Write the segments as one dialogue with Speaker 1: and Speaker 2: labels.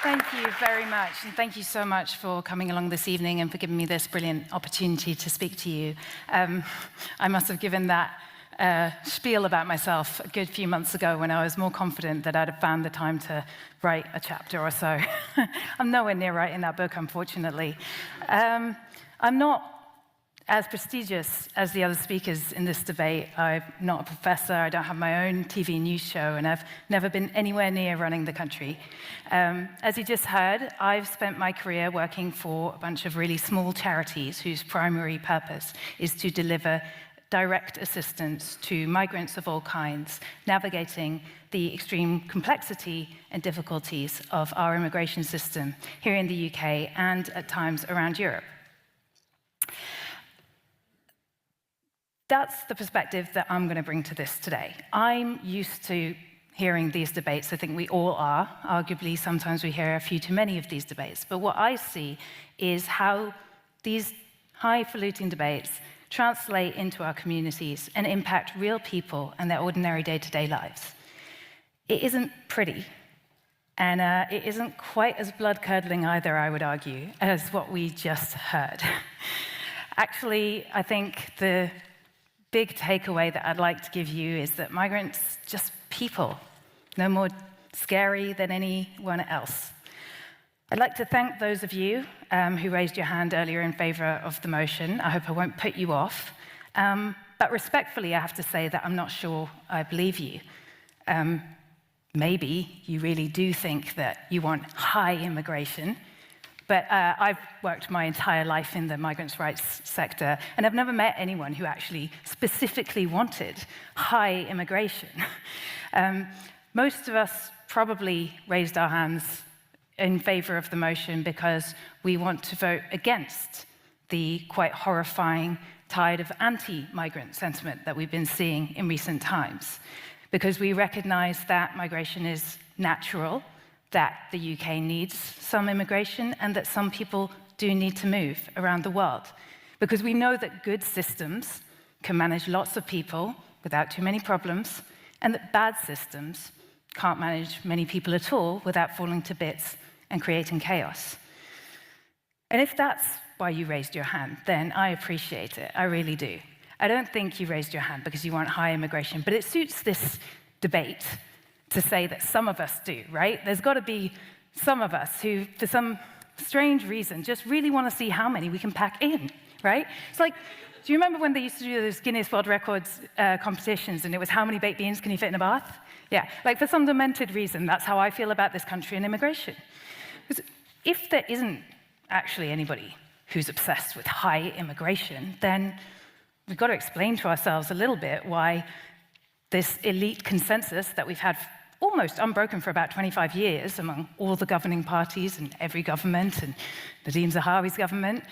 Speaker 1: Thank you very much, and thank you so much for coming along this evening and for giving me this brilliant opportunity to speak to you. I must have given that spiel about myself a good few months ago when I was more confident that I'd have found the time to write a chapter or so. I'm nowhere near writing that book, unfortunately. I'm not as prestigious as the other speakers in this debate. I'm not a professor, I don't have my own TV news show, and I've never been anywhere near running the country. As you just heard, I've spent my career working for a bunch of really small charities whose primary purpose is to deliver direct assistance to migrants of all kinds, navigating the extreme complexity and difficulties of our immigration system here in the UK and at times around Europe. That's the perspective that I'm going to bring to this today. I'm used to hearing these debates. I think we all are. Arguably, sometimes we hear a few too many of these debates. But what I see is how these highfalutin debates translate into our communities and impact real people and their ordinary day-to-day lives. It isn't pretty, and it isn't quite as blood-curdling either, I would argue, as what we just heard. Actually, I think the big takeaway that I'd like to give you is that migrants are just people, no more scary than anyone else. I'd like to thank those of you who raised your hand earlier in favor of the motion. I hope I won't put you off. But respectfully, I have to say that I'm not sure I believe you. Maybe you really do think that you want high immigration, but I've worked my entire life in the migrants' rights sector, and I've never met anyone who actually specifically wanted high immigration. Most of us probably raised our hands in favor of the motion because we want to vote against the quite horrifying tide of anti-migrant sentiment that we've been seeing in recent times, because we recognize that migration is natural, that the UK needs some immigration, and that some people do need to move around the world. Because we know that good systems can manage lots of people without too many problems, and that bad systems can't manage many people at all without falling to bits and creating chaos. And if that's why you raised your hand, then I appreciate it, I really do. I don't think you raised your hand because you want high immigration, but it suits this debate to say that some of us do, right? There's got to be some of us who, for some strange reason, just really want to see how many we can pack in, right? It's like, do you remember when they used to do those Guinness World Records competitions, and it was how many baked beans can you fit in a bath? Yeah, like for some demented reason, that's how I feel about this country and immigration. Because if there isn't actually anybody who's obsessed with high immigration, then we've got to explain to ourselves a little bit why this elite consensus that we've had almost unbroken for about 25 years among all the governing parties and every government, and Nadhim Zahawi's government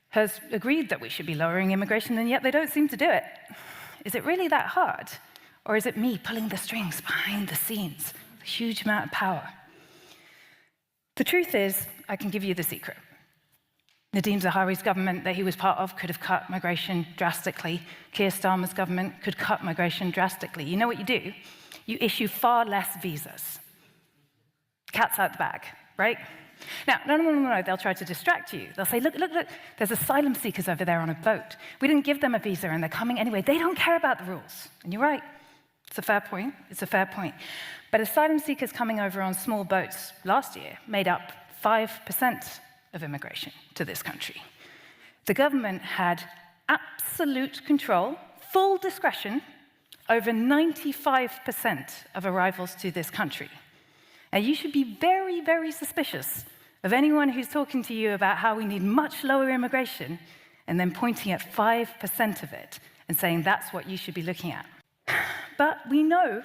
Speaker 1: has agreed that we should be lowering immigration, and yet they don't seem to do it. Is it really that hard? Or is it me pulling the strings behind the scenes with a huge amount of power? The truth is, I can give you the secret. Nadhim Zahawi's government that he was part of could have cut migration drastically. Keir Starmer's government could cut migration drastically. You know what you do? You issue far less visas. Cat's out the bag, right? Now, no, they'll try to distract you. They'll say, look, there's asylum seekers over there on a boat. We didn't give them a visa and they're coming anyway. They don't care about the rules. And you're right, it's a fair point, But asylum seekers coming over on small boats last year made up 5% of immigration to this country. The government had absolute control, full discretion, over 95% of arrivals to this country. Now, you should be very, very suspicious of anyone who's talking to you about how we need much lower immigration and then pointing at 5% of it and saying that's what you should be looking at. But we know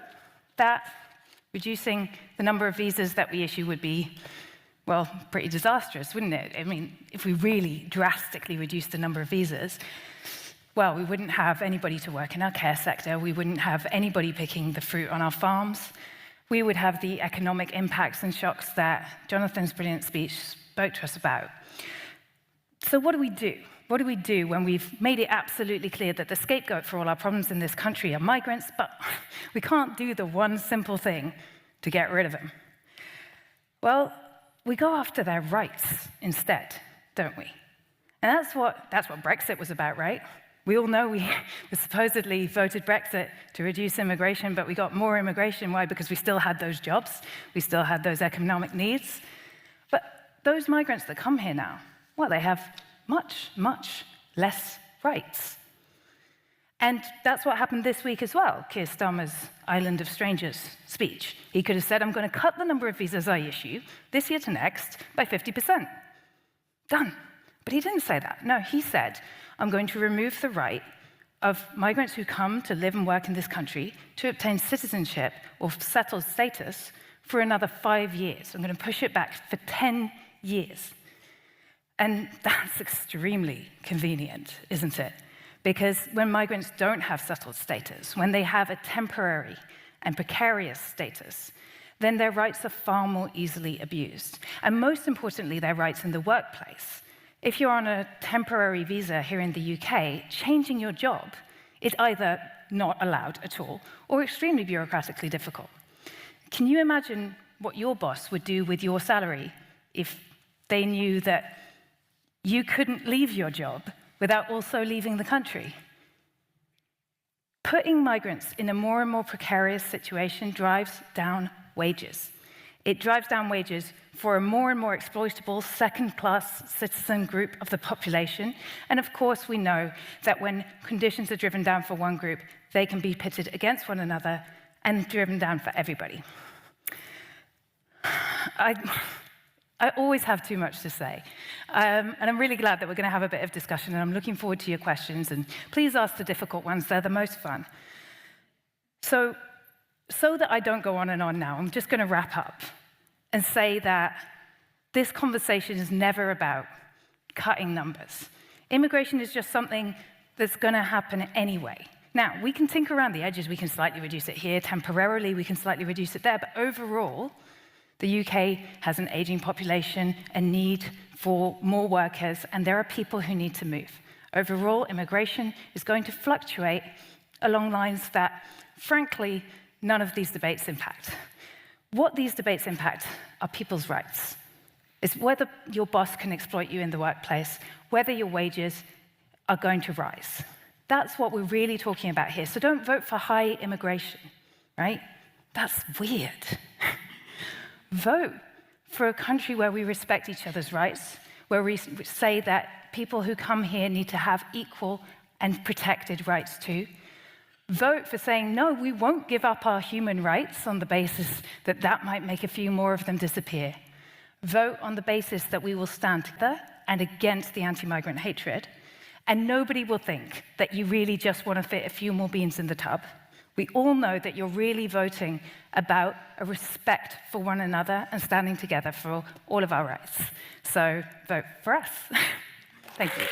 Speaker 1: that reducing the number of visas that we issue would be, well, pretty disastrous, wouldn't it? I mean, if we really drastically reduced the number of visas, well, we wouldn't have anybody to work in our care sector, we wouldn't have anybody picking the fruit on our farms, we would have the economic impacts and shocks that Jonathan's brilliant speech spoke to us about. So what do we do? What do we do when we've made it absolutely clear that the scapegoat for all our problems in this country are migrants, but we can't do the one simple thing to get rid of them? Well, we go after their rights instead, don't we? And that's what Brexit was about, right? We all know we supposedly voted Brexit to reduce immigration, but we got more immigration. Why? Because we still had those jobs, we still had those economic needs. But those migrants that come here now, well, they have much, much less rights. And that's what happened this week as well, Keir Starmer's Island of Strangers speech. He could have said, I'm going to cut the number of visas I issue this year to next by 50%. Done. But he didn't say that. No, he said, I'm going to remove the right of migrants who come to live and work in this country to obtain citizenship or settled status for another 5 years. I'm going to push it back for 10 years. And that's extremely convenient, isn't it? Because when migrants don't have settled status, when they have a temporary and precarious status, then their rights are far more easily abused. And most importantly, their rights in the workplace. If you're on a temporary visa here in the UK, changing your job is either not allowed at all or extremely bureaucratically difficult. Can you imagine what your boss would do with your salary if they knew that you couldn't leave your job without also leaving the country? Putting migrants in a more and more precarious situation drives down wages. It drives down wages for a more and more exploitable second-class citizen group of the population. And of course, we know that when conditions are driven down for one group, they can be pitted against one another and driven down for everybody. I always have too much to say. And I'm really glad that we're going to have a bit of discussion, and I'm looking forward to your questions. And please ask the difficult ones, they're the most fun. So that I don't go on and on now, I'm just going to wrap up and say that this conversation is never about cutting numbers. Immigration is just something that's going to happen anyway. Now, we can tinker around the edges, we can slightly reduce it here, temporarily we can slightly reduce it there, but overall, the UK has an aging population, a need for more workers, and there are people who need to move. Overall, immigration is going to fluctuate along lines that, frankly, none of these debates impact. What these debates impact are people's rights. It's whether your boss can exploit you in the workplace, whether your wages are going to rise. That's what we're really talking about here. So don't vote for high immigration, right? That's weird. Vote for a country where we respect each other's rights, where we say that people who come here need to have equal and protected rights too. Vote for saying, no, we won't give up our human rights on the basis that that might make a few more of them disappear. Vote on the basis that we will stand together and against the anti-migrant hatred, and nobody will think that you really just want to fit a few more beans in the tub. We all know that you're really voting about a respect for one another and standing together for all of our rights. So vote for us. Thank you.